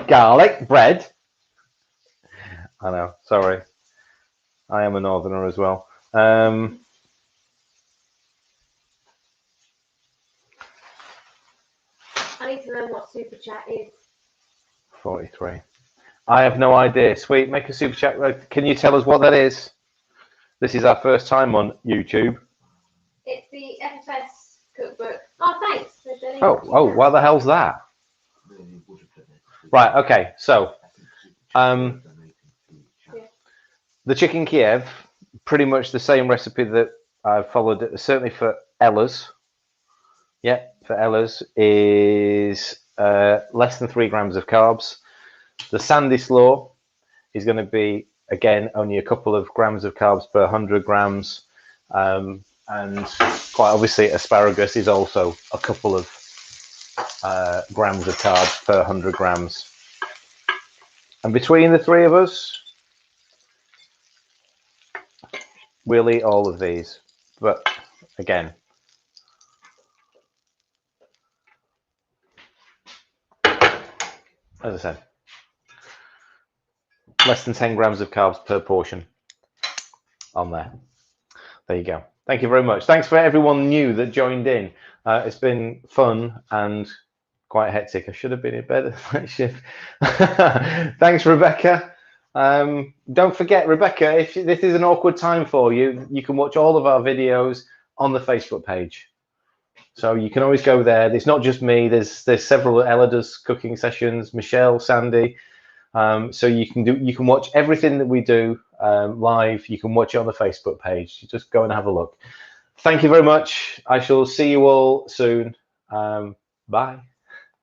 Garlic bread. I know, sorry. I am a northerner as well. I need to learn what super chat is. 43. I have no idea. Sweet, make a super chat. Can you tell us what that is? This is our first time on YouTube. It's the FFS cookbook. Oh, thanks. Oh, what the hell's that? Right, okay, so the chicken Kiev, pretty much the same recipe that I've followed, certainly for Ella's. Yeah, for Ella's is less than 3 grams of carbs. The Sandieslaw is going to be, again, only a couple of grams of carbs per 100 grams. And quite obviously, asparagus is also a couple of grams of carbs per 100 grams. And between the 3 of us, we'll eat all of these. But again, as I said, less than 10 grams of carbs per portion on there. There you go. Thank you very much. Thanks for everyone new that joined in. It's been fun and quite hectic. I should have been in bed at night shift. Thanks, Rebecca. Don't forget, Rebecca, if this is an awkward time for you, you can watch all of our videos on the Facebook page. So you can always go there. It's not just me. There's several Ella does cooking sessions, Michelle, Sandy. So you can watch everything that we do live. You can watch it on the Facebook page. You just go and have a look. Thank you very much. I shall see you all soon. Bye.